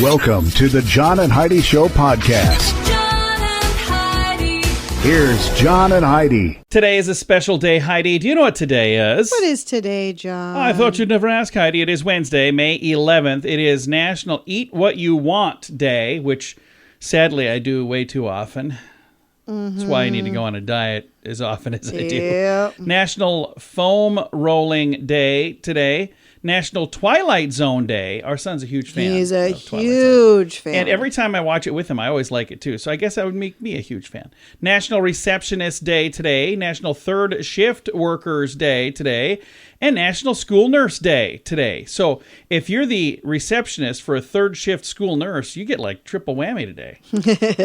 Welcome to the John and Heidi Show podcast. John and Heidi. Here's John and Heidi. Today is a special day, Heidi. Do you know what today is? What is today, John? Oh, I thought you'd never ask, Heidi. It is Wednesday, May 11th. It is National Eat What You Want Day, which sadly I do way too often. That's why I need to go on a diet as often as I do. Yep. National Foam Rolling Day today. National Twilight Zone Day. Our son's a huge fan. He's a of Twilight Zone. huge fan. And every time I watch it with him, I always like it too. So I guess that would make me a huge fan. National Receptionist Day today. National Third Shift Workers Day today. And National School Nurse Day today. So if you're the receptionist for a third shift school nurse, you get like triple whammy today.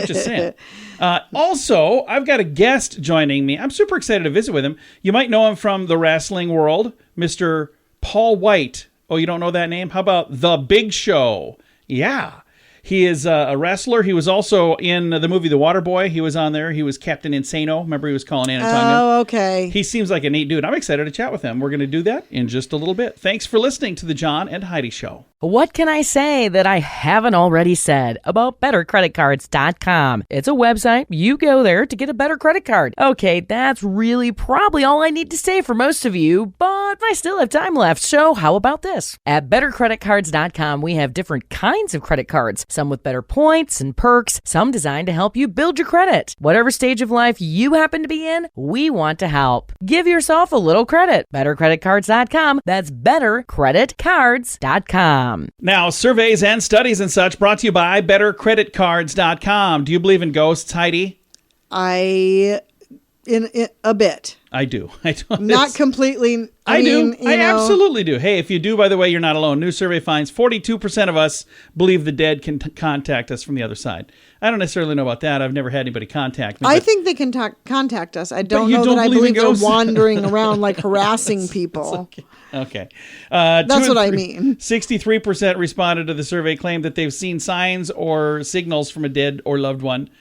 Just saying. Also, I've got a guest joining me. I'm super excited to visit with him. You might know him from the wrestling world, Mr. Paul Wight. Oh, you don't know that name? How about The Big Show? Yeah. He is a wrestler. He was also in the movie The Waterboy. He was on there. He was Captain Insano. Remember he was calling Anna Tonga? Oh, okay. He seems like a neat dude. I'm excited to chat with him. We're going to do that in just a little bit. Thanks for listening to the John and Heidi Show. What can I say that I haven't already said about BetterCreditCards.com? It's a website. You go there to get a better credit card. Okay, that's really probably all I need to say for most of you, but I still have time left, so how about this? At BetterCreditCards.com, we have different kinds of credit cards, some with better points and perks, some designed to help you build your credit. Whatever stage of life you happen to be in, we want to help. Give yourself a little credit. BetterCreditCards.com. That's BetterCreditCards.com. Now, surveys and studies and such brought to you by BetterCreditCards.com. Do you believe in ghosts, Heidi? In a bit. I do. I don't. Not completely. I mean, do. I absolutely do. Hey, if you do, by the way, you're not alone. New survey finds 42% of us believe the dead can contact us from the other side. I don't necessarily know about that. I've never had anybody contact me. I think they can contact us. I don't you know don't that I believe in believe they're ghosts? wandering around like harassing people. Okay. That's what I mean. 63% responded to the survey claimed that they've seen signs or signals from a dead or loved one.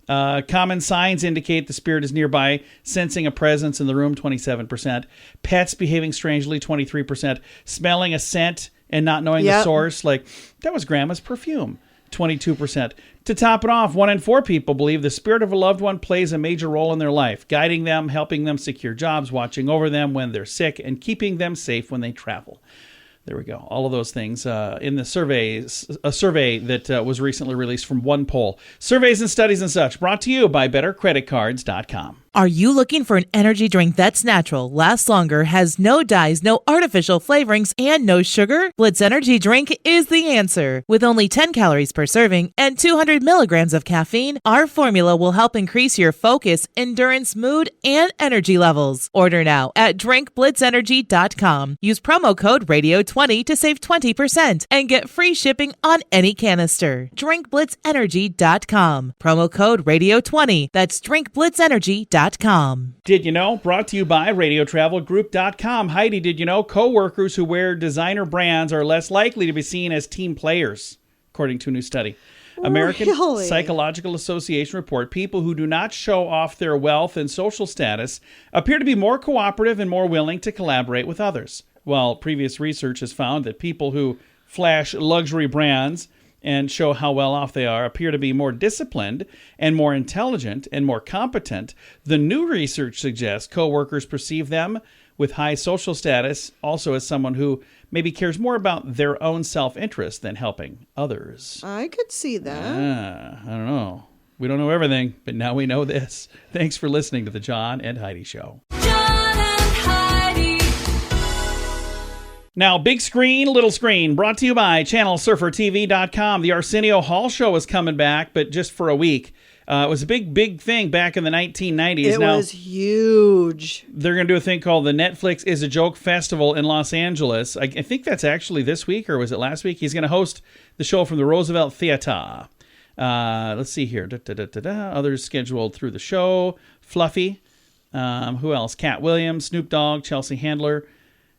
Common signs indicate the spirit is nearby, sensing a presence in the room, 27%. Pets behaving strangely, 23%. Smelling a scent and not knowing the source, like, that was Grandma's perfume, 22%. To top it off, 1 in 4 people believe the spirit of a loved one plays a major role in their life, guiding them, helping them secure jobs, watching over them when they're sick, and keeping them safe when they travel. There we go. All of those things in the surveys, a survey that was recently released from one poll. Surveys and studies and such brought to you by BetterCreditCards.com. Are you looking for an energy drink that's natural, lasts longer, has no dyes, no artificial flavorings, and no sugar? Blitz Energy Drink is the answer. With only 10 calories per serving and 200 milligrams of caffeine, our formula will help increase your focus, endurance, mood, and energy levels. Order now at drinkblitzenergy.com. Use promo code RADIO20 to save 20% and get free shipping on any canister. drinkblitzenergy.com. Promo code RADIO20. That's drinkblitzenergy.com. Did you know? Brought to you by RadioTravelGroup.com. Heidi, did you know co-workers who wear designer brands are less likely to be seen as team players, according to a new study? American Really? Psychological Association report people who do not show off their wealth and social status appear to be more cooperative and more willing to collaborate with others. While previous research has found that people who flash luxury brands and show how well off they are appear to be more disciplined and more intelligent and more competent, the new research suggests coworkers perceive them with high social status also as someone who maybe cares more about their own self-interest than helping others. I could see that. I don't know. We don't know everything, but now we know this. Thanks for listening to the John and Heidi Show. John and Heidi. Now, big screen, little screen, brought to you by ChannelSurferTV.com. The Arsenio Hall Show is coming back, but just for a week. It was a big thing back in the 1990s. It was huge. They're going to do a thing called the Netflix Is a Joke Festival in Los Angeles. I think that's actually this week, or was it last week? He's going to host the show from the Roosevelt Theater. Let's see here. Others scheduled through the show. Fluffy. Who else? Cat Williams, Snoop Dogg, Chelsea Handler.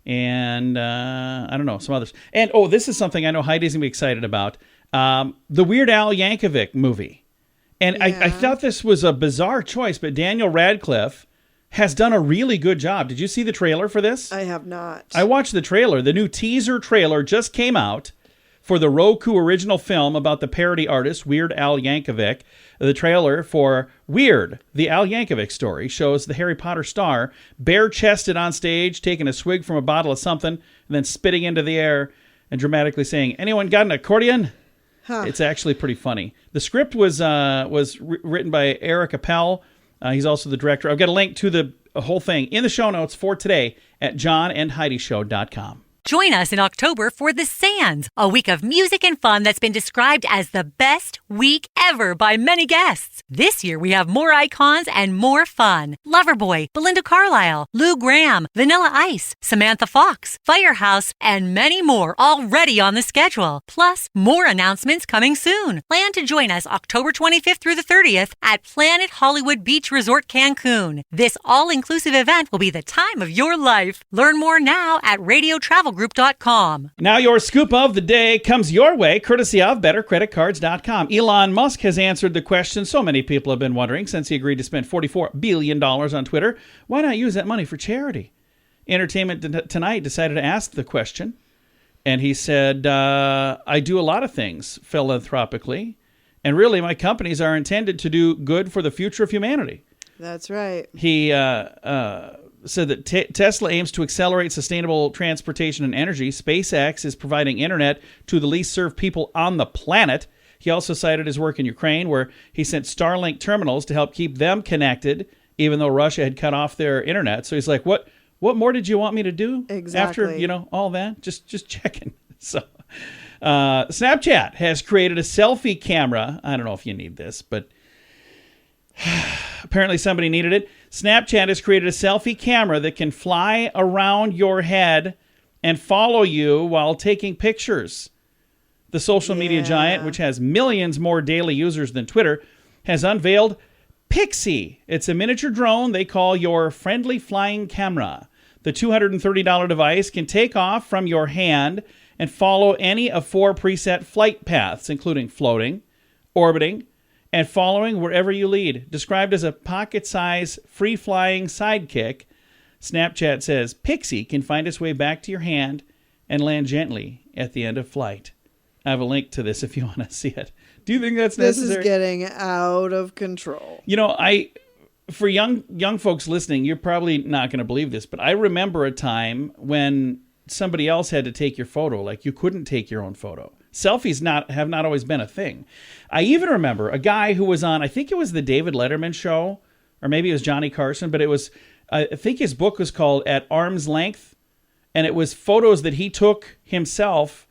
And I don't know, some others. And, this is something I know Heidi's going to be excited about. The Weird Al Yankovic movie. And yeah. I thought this was a bizarre choice, but Daniel Radcliffe has done a really good job. Did you see the trailer for this? I have not. I watched the trailer. The new teaser trailer just came out for the Roku original film about the parody artist Weird Al Yankovic. The trailer for Weird, the Al Yankovic story, shows the Harry Potter star bare-chested on stage, taking a swig from a bottle of something, and then spitting into the air and dramatically saying, "Anyone got an accordion?" It's actually pretty funny. The script was written by Eric Appel. He's also the director. I've got a link to the whole thing in the show notes for today at johnandheidishow.com. Join us in October for The Sands, a week of music and fun that's been described as the best week ever by many guests. This year we have more icons and more fun. Loverboy, Belinda Carlisle, Lou Gramm, Vanilla Ice, Samantha Fox, Firehouse, and many more already on the schedule. Plus, more announcements coming soon. Plan to join us October 25th through the 30th at Planet Hollywood Beach Resort Cancun. This all-inclusive event will be the time of your life. Learn more now at radiotravelgroup.com. Now your scoop of the day comes your way, courtesy of bettercreditcards.com. Elon Musk has answered the question so many people have been wondering since he agreed to spend $44 billion on Twitter. Why not use that money for charity? Entertainment Tonight decided to ask the question, and he said, I do a lot of things philanthropically, and really my companies are intended to do good for the future of humanity. That's right. He said that Tesla aims to accelerate sustainable transportation and energy. SpaceX is providing internet to the least served people on the planet. He also cited his work in Ukraine, where he sent Starlink terminals to help keep them connected, even though Russia had cut off their internet. So he's like, what more did you want me to do? Exactly. After, all that? Just checking. So Snapchat has created a selfie camera. I don't know if you need this, but apparently somebody needed it. Snapchat has created a selfie camera that can fly around your head and follow you while taking pictures. The social media giant, which has millions more daily users than Twitter, has unveiled Pixie. It's a miniature drone they call your friendly flying camera. The $230 device can take off from your hand and follow any of 4 preset flight paths, including floating, orbiting, and following wherever you lead. Described as a pocket-size, free-flying sidekick, Snapchat says Pixie can find its way back to your hand and land gently at the end of flight. I have a link to this if you want to see it. Do you think that's necessary? This is getting out of control. For young folks listening, you're probably not going to believe this, but I remember a time when somebody else had to take your photo. Like, you couldn't take your own photo. Selfies have not always been a thing. I even remember a guy who was on, I think it was the David Letterman show, or maybe it was Johnny Carson, but it was, I think his book was called At Arm's Length, and it was photos that he took himself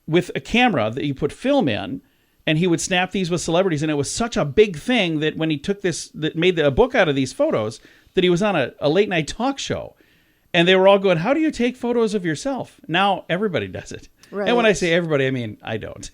with a camera that you put film in, and he would snap these with celebrities, and it was such a big thing that when he took this, that made a book out of these photos, that he was on a late night talk show, and they were all going, how do you take photos of yourself? Now everybody does it. Right. And when I say everybody, I mean I don't.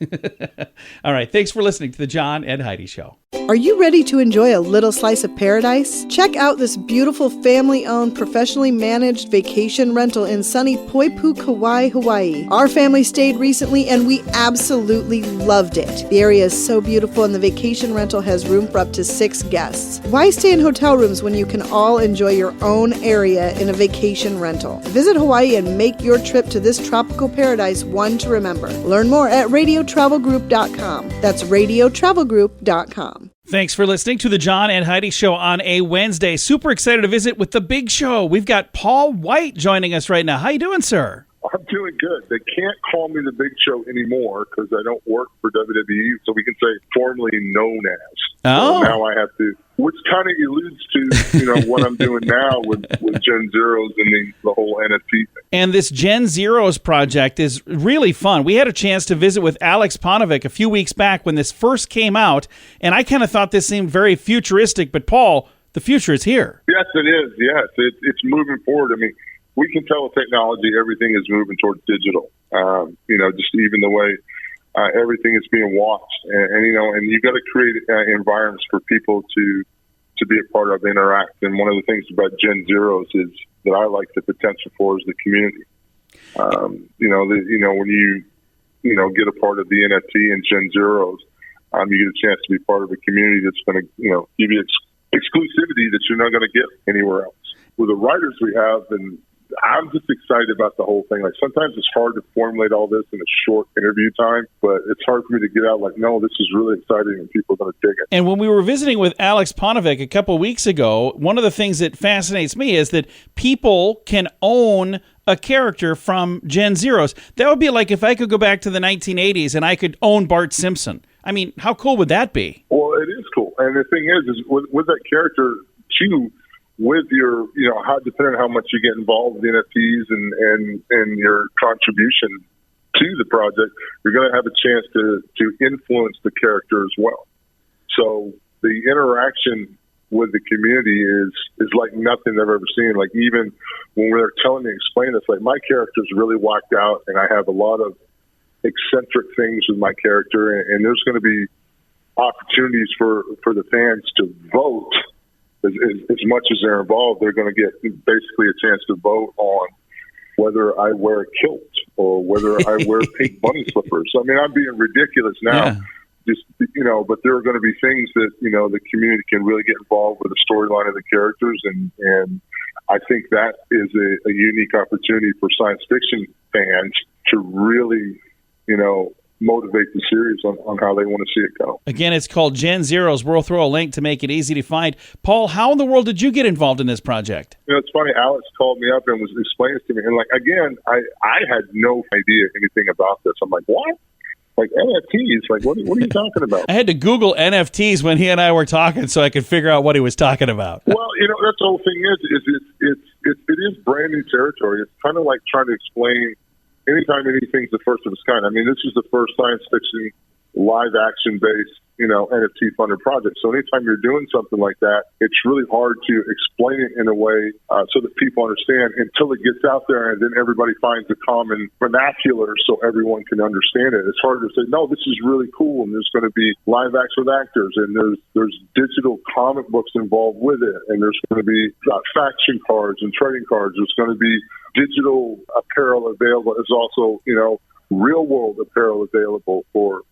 All right. Thanks for listening to the John and Heidi Show. Are you ready to enjoy a little slice of paradise? Check out this beautiful family-owned, professionally managed vacation rental in sunny Poipu, Kauai, Hawaii. Our family stayed recently and we absolutely loved it. The area is so beautiful and the vacation rental has room for up to 6 guests. Why stay in hotel rooms when you can all enjoy your own area in a vacation rental? Visit Hawaii and make your trip to this tropical paradise one to remember. Learn more at radiotravelgroup.com. That's radiotravelgroup.com. Thanks for listening to the John and Heidi Show on a Wednesday. Super excited to visit with the Big Show. We've got Paul Wight joining us right now. How you doing, sir? I'm doing good. They can't call me the Big Show anymore because I don't work for WWE, so we can say formerly known as. Oh. So now I have to, which kind of alludes to, what I'm doing now with Genzeroes and the whole NFT thing. And this Genzeroes project is really fun. We had a chance to visit with Alex Ponovic a few weeks back when this first came out, and I kind of thought this seemed very futuristic, but Paul, the future is here. Yes, it is. Yes, it's moving forward. I mean, we can tell with technology everything is moving towards digital. Just even the way everything is being watched, and you've got to create environments for people to be a part of, interact. And one of the things about Genzeroes is that I like the potential for is the community. When you get a part of the NFT and Genzeroes, you get a chance to be part of a community that's going to give you exclusivity that you're not going to get anywhere else. With the writers we have and I'm just excited about the whole thing. Like, sometimes it's hard to formulate all this in a short interview time, but it's hard for me to get out like, no, this is really exciting and people are going to dig it. And when we were visiting with Alex Ponovic a couple weeks ago, one of the things that fascinates me is that people can own a character from Genzeroes. That would be like if I could go back to the 1980s and I could own Bart Simpson. I mean, how cool would that be? Well, it is cool. And the thing is with that character, too, with your, how depending on how much you get involved with NFTs and your contribution to the project, you're going to have a chance to influence the character as well. So the interaction with the community is like nothing I've ever seen. Like, even when they're telling me, explain this, like, my character's really whacked out, and I have a lot of eccentric things with my character, and there's going to be opportunities for the fans to vote. As much as they're involved, they're going to get basically a chance to vote on whether I wear a kilt or whether I wear pink bunny slippers. I mean, I'm being ridiculous now. Yeah. Just, but there are going to be things that, the community can really get involved with the storyline of the characters. And I think that is a unique opportunity for science fiction fans to really, motivate the series on how they want to see it go. Again, it's called Genzeroes. We'll throw a link to make it easy to find. Paul, how in the world did you get involved in this project? It's funny. Alex called me up and was explaining it to me. And, like, again, I had no idea anything about this. I'm like, what? Like, NFTs? Like, what are you talking about? I had to Google NFTs when he and I were talking so I could figure out what he was talking about. Well, that's the whole thing it is brand new territory. It's kind of like trying to explain anytime anything's the first of its kind. I mean, this is the first science fiction live action based, NFT funded project. So anytime you're doing something like that, it's really hard to explain it in a way so that people understand until it gets out there, and then everybody finds a common vernacular so everyone can understand it. It's hard to say, no, this is really cool, and there's going to be live action with actors, and there's digital comic books involved with it, and there's going to be faction cards and trading cards. There's going to be digital apparel available. There's also, real world apparel available for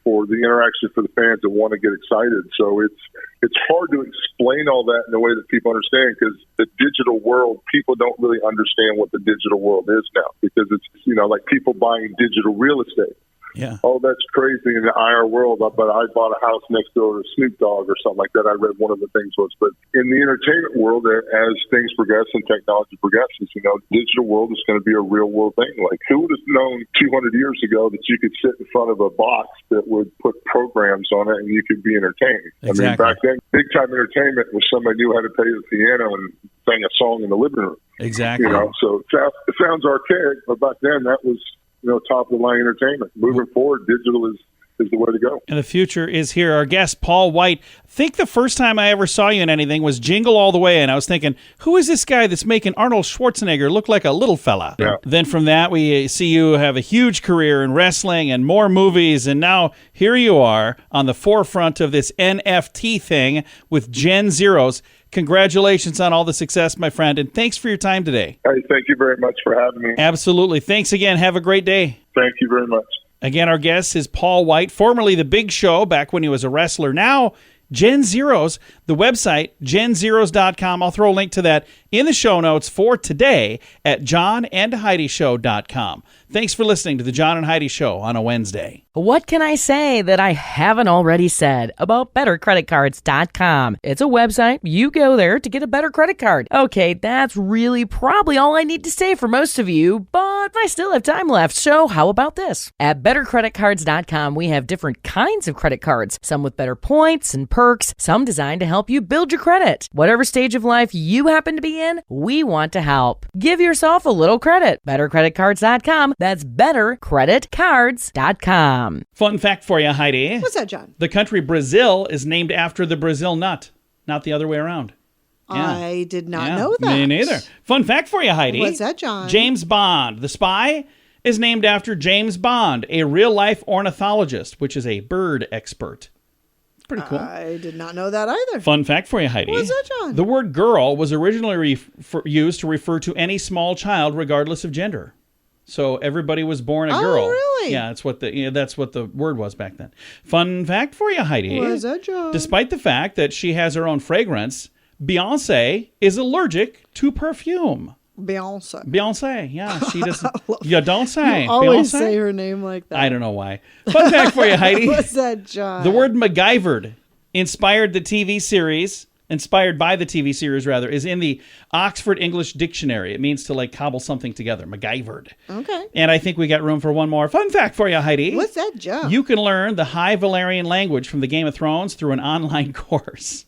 the interaction for the fans that want to get excited. So it's hard to explain all that in a way that people understand, because the digital world, people don't really understand what the digital world is now, because it's, like people buying digital real estate. Yeah. Oh, that's crazy in the IR world, but I bought a house next door to Snoop Dogg or something like that. I read one of the things was, but in the entertainment world, as things progress and technology progresses, the digital world is going to be a real world thing. Like, who would have known 200 years ago that you could sit in front of a box that would put programs on it and you could be entertained? Exactly. I mean, back then, big time entertainment was somebody knew how to play the piano and sang a song in the living room. Exactly. So it sounds archaic, but back then that was, top of the line entertainment. Moving forward, digital is the way to go. And the future is here. Our guest, Paul Wight. I think the first time I ever saw you in anything was Jingle All the Way, and I was thinking, who is this guy that's making Arnold Schwarzenegger look like a little fella? Yeah. Then from that, we see you have a huge career in wrestling and more movies, and now here you are on the forefront of this NFT thing with Genzeroes. Congratulations on all the success, my friend, and thanks for your time today. Hey, thank you very much for having me. Absolutely. Thanks again. Have a great day. Thank you very much. Again, our guest is Paul Wight, formerly The Big Show, back when he was a wrestler. Now, Genzeroes, the website, genzeroes.com. I'll throw a link to that in the show notes for today at johnandheidishow.com. Thanks for listening to the John and Heidi Show on a Wednesday. What can I say that I haven't already said about bettercreditcards.com? It's a website. You go there to get a better credit card. Okay, that's really probably all I need to say for most of you, but I still have time left, so how about this? At bettercreditcards.com, we have different kinds of credit cards, some with better points and perks, some designed to help you build your credit. Whatever stage of life you happen to be in, we want to help. Give yourself a little credit. Bettercreditcards.com. That's bettercreditcards.com. Fun fact for you, Heidi. What's that, John? The country Brazil is named after the Brazil nut, not the other way around. Yeah. I did not Yeah, know that. Me neither. Fun fact for you, Heidi. What's that, John? James Bond, the spy, is named after James Bond, a real-life ornithologist, which is a bird expert. It's pretty cool. I did not know that either. Fun fact for you, Heidi. What's that, John? The word girl was originally used to refer to any small child, regardless of gender. So everybody was born a girl. Oh, really? Yeah, that's what the word was back then. Fun fact for you, Heidi. What's that, John? Despite the fact that she has her own fragrance, Beyonce is allergic to perfume. Beyonce, yeah. She doesn't. You don't say. You always Beyonce? say her name like that. I don't know why. Fun fact for you, Heidi. What's that, John? The word MacGyvered, inspired by the TV series, is in the Oxford English Dictionary. It means to like cobble something together. MacGyvered. Okay. And I think we got room for one more fun fact for you, Heidi. What's that, John? You can learn the High Valyrian language from the Game of Thrones through an online course.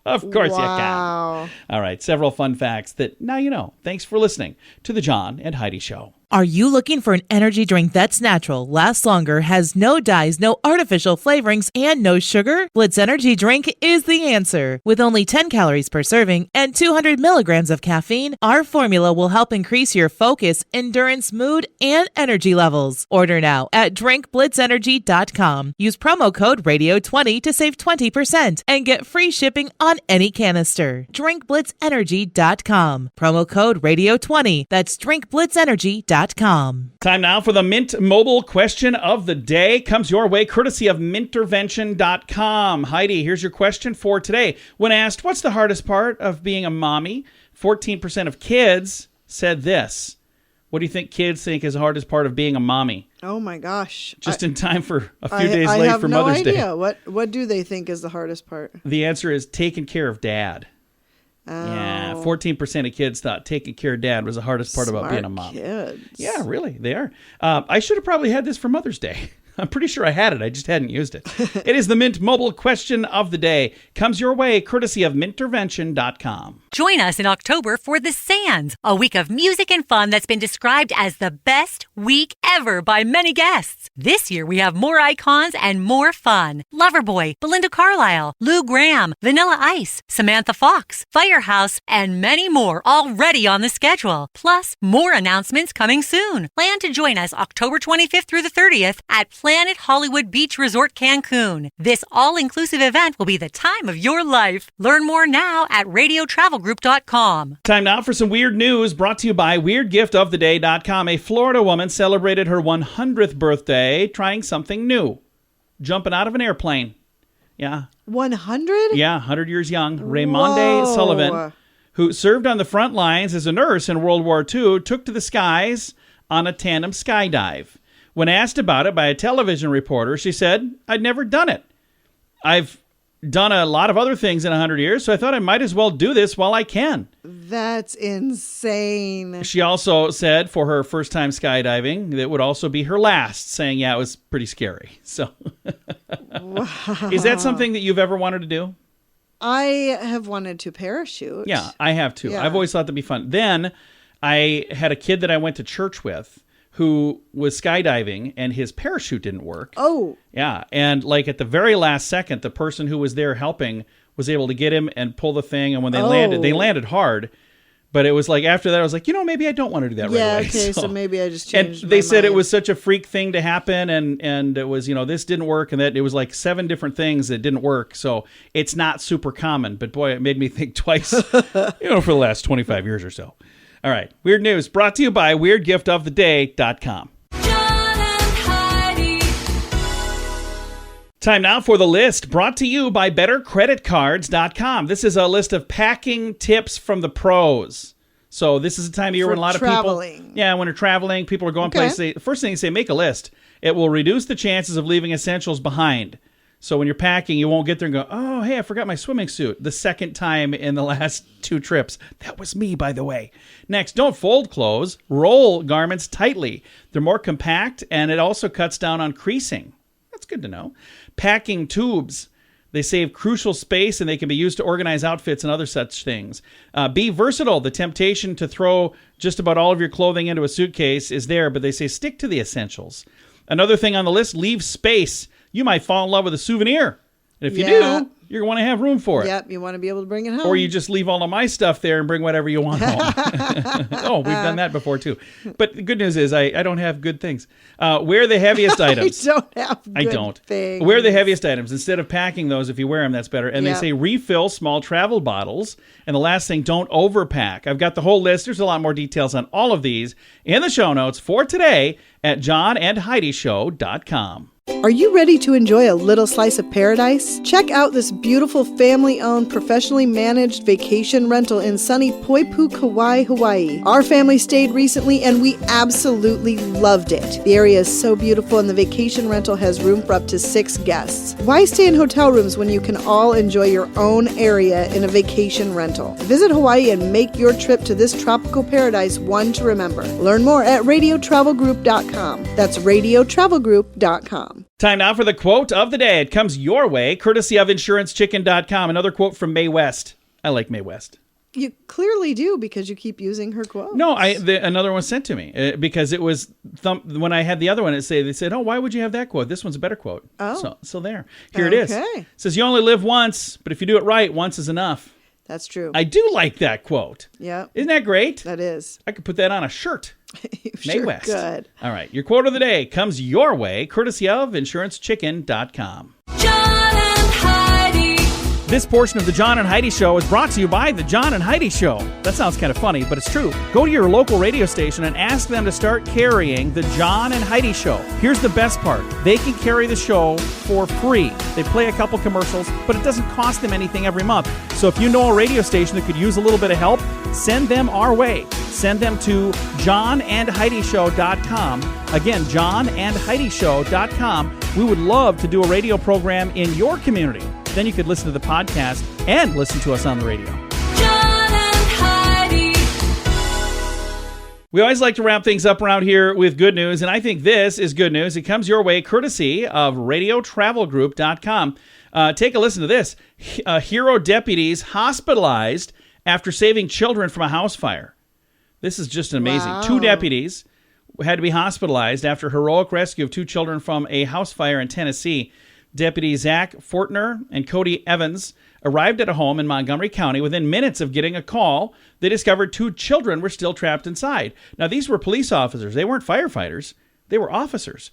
Of course you can. All right, several fun facts that now you know. Thanks for listening to the John and Heidi Show. Are you looking for an energy drink that's natural, lasts longer, has no dyes, no artificial flavorings, and no sugar? Blitz Energy Drink is the answer. With only 10 calories per serving and 200 milligrams of caffeine, our formula will help increase your focus, endurance, mood, and energy levels. Order now at drinkblitzenergy.com. Use promo code RADIO20 to save 20% and get free shipping on any canister. drinkblitzenergy.com. Promo code RADIO20. That's drinkblitzenergy.com. Time now for the Mint Mobile question of the day. Comes your way courtesy of mintervention.com. Heidi, here's your question for today. When asked, what's the hardest part of being a mommy? 14% of kids said this. What do you think kids think is the hardest part of being a mommy? Oh my gosh. Just in time for a few days late for Mother's Day. I have no idea. What do they think is the hardest part? The answer is taking care of dad. Oh. Yeah, 14% of kids thought taking care of dad was the hardest part about being a mom. Kids. Yeah, really, they are. I should have probably had this for Mother's Day. I'm pretty sure I had it. I just hadn't used it. It is the Mint Mobile question of the day. Comes your way courtesy of mintervention.com. Join us in October for The Sands, a week of music and fun that's been described as the best week ever by many guests. This year we have more icons and more fun. Loverboy, Belinda Carlisle, Lou Gramm, Vanilla Ice, Samantha Fox, Firehouse, and many more already on the schedule. Plus, more announcements coming soon. Plan to join us October 25th through the 30th at Planet Hollywood Beach Resort Cancun. This all-inclusive event will be the time of your life. Learn more now at radiotravelgroup.com. Time now for some weird news brought to you by weirdgiftoftheday.com. A Florida woman celebrated her 100th birthday trying something new. Jumping out of an airplane. Yeah. 100? Yeah, 100 years young. Raymonde Sullivan, who served on the front lines as a nurse in World War II, took to the skies on a tandem skydive. When asked about it by a television reporter, she said, I'd never done it. I've done a lot of other things in 100 years, so I thought I might as well do this while I can. That's insane. She also said for her first time skydiving, that would also be her last, saying, yeah, it was pretty scary. So Wow. Is that something that you've ever wanted to do? I have wanted to parachute. Yeah, I have too. Yeah. I've always thought that'd be fun. Then I had a kid that I went to church with who was skydiving and his parachute didn't work. Oh. Yeah. And like at the very last second, the person who was there helping was able to get him and pull the thing. And when they landed hard. But it was like after that, I was like, maybe I don't want to do that right away. Okay, so maybe I just changed And they my said mind. it was such a freak thing to happen. And it was, this didn't work. And that it was like 7 different things that didn't work. So it's not super common. But boy, it made me think twice, for the last 25 years or so. All right. Weird news brought to you by weirdgiftoftheday.com. John and Heidi. Time now for the list brought to you by bettercreditcards.com. This is a list of packing tips from the pros. So this is a time of year when a lot of traveling. people... Yeah, when you're traveling, people are going places. The first thing they say, make a list. It will reduce the chances of leaving essentials behind. So when you're packing, you won't get there and go, oh, hey, I forgot my swimming suit the second time in the last 2 trips. That was me, by the way. Next, don't fold clothes. Roll garments tightly. They're more compact, and it also cuts down on creasing. That's good to know. Packing tubes. They save crucial space, and they can be used to organize outfits and other such things. Be versatile. The temptation to throw just about all of your clothing into a suitcase is there, but they say stick to the essentials. Another thing on the list, leave space. You might fall in love with a souvenir. And if you do, you're going to want to have room for it. Yep, you want to be able to bring it home. Or you just leave all of my stuff there and bring whatever you want home. Oh, we've done that before too. But the good news is I don't have good things. Wear the heaviest items. I don't have good things. Wear the heaviest items. Instead of packing those, if you wear them, that's better. And they Yep. say refill small travel bottles. And the last thing, don't overpack. I've got the whole list. There's a lot more details on all of these in the show notes for today at johnandheidishow.com. Are you ready to enjoy a little slice of paradise? Check out this beautiful family-owned, professionally managed vacation rental in sunny Poipu, Kauai, Hawaii. Our family stayed recently and we absolutely loved it. The area is so beautiful and the vacation rental has room for up to 6 guests. Why stay in hotel rooms when you can all enjoy your own area in a vacation rental? Visit Hawaii and make your trip to this tropical paradise one to remember. Learn more at radiotravelgroup.com. That's radiotravelgroup.com. Time now for the quote of the day. It comes your way, courtesy of InsuranceChicken.com. Another quote from Mae West. I like Mae West. You clearly do because you keep using her quote. No, another one sent to me because it was when I had the other one. They said, "Oh, why would you have that quote? This one's a better quote." Oh, so there, here it is. Okay. It says, "You only live once, but if you do it right, once is enough." That's true. I do like that quote. Yeah, isn't that great? That is. I could put that on a shirt. Mae Sure West. could. All right, your quote of the day comes your way, courtesy of InsuranceChicken.com. John and Heidi. This portion of the John and Heidi Show is brought to you by the John and Heidi Show. That sounds kind of funny, but it's true. Go to your local radio station and ask them to start carrying the John and Heidi Show. Here's the best part. They can carry the show for free. They play a couple commercials, but it doesn't cost them anything every month. So if you know a radio station that could use a little bit of help, send them our way. Send them to johnandheidishow.com. Again, johnandheidishow.com. We would love to do a radio program in your community. Then you could listen to the podcast and listen to us on the radio. John and Heidi. We always like to wrap things up around here with good news, and I think this is good news. It comes your way courtesy of radiotravelgroup.com. Take a listen to this. Hero deputies hospitalized after saving children from a house fire. This is just amazing. Wow. 2 deputies had to be hospitalized after heroic rescue of 2 children from a house fire in Tennessee. Deputy Zach Fortner and Cody Evans arrived at a home in Montgomery County within minutes of getting a call. They discovered 2 children were still trapped inside. Now, these were police officers. They weren't firefighters. They were officers.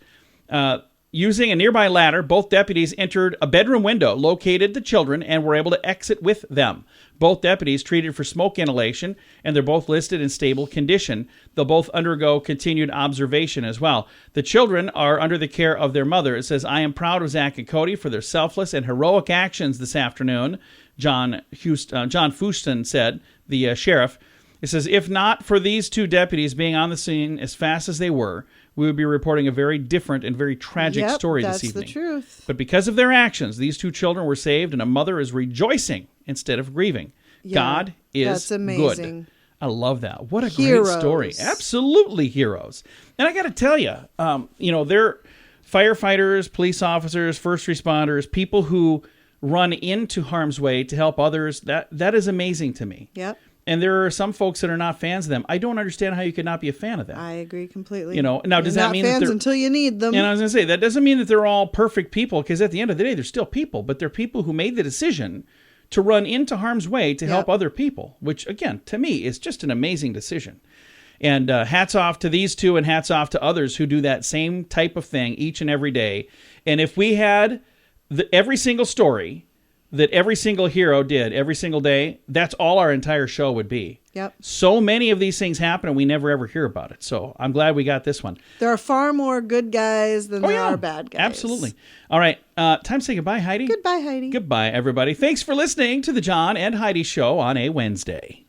Using a nearby ladder, both deputies entered a bedroom window, located the children, and were able to exit with them. Both deputies treated for smoke inhalation, and they're both listed in stable condition. They'll both undergo continued observation as well. The children are under the care of their mother. It says, "I am proud of Zach and Cody for their selfless and heroic actions this afternoon," John Fuston said, the sheriff. It says, "If not for these 2 deputies being on the scene as fast as they were, we would be reporting a very different and very tragic story this evening. That's the truth. But because of their actions, these 2 children were saved, and a mother is rejoicing instead of grieving. Yeah, God is that's amazing. good." I love that. What a Heroes. great story. Absolutely heroes. And I got to tell you, they're firefighters, police officers, first responders, people who run into harm's way to help others. That is amazing to me. Yep. And there are some folks that are not fans of them. I don't understand how you could not be a fan of them. I agree completely. Now does You're that not mean that fans they're until you need them? And I was going to say, that doesn't mean that they're all perfect people, because at the end of the day, they're still people, but they're people who made the decision to run into harm's way to help other people, which, again, to me, is just an amazing decision. And hats off to these 2, and hats off to others who do that same type of thing each and every day. And if we had every single story that every single hero did every single day, that's all our entire show would be. Yep. So many of these things happen, and we never ever hear about it. So I'm glad we got this one. There are far more good guys than there are bad guys. Absolutely. All right. Time to say goodbye, Heidi. Goodbye, Heidi. Goodbye, everybody. Thanks for listening to the John and Heidi Show on a Wednesday.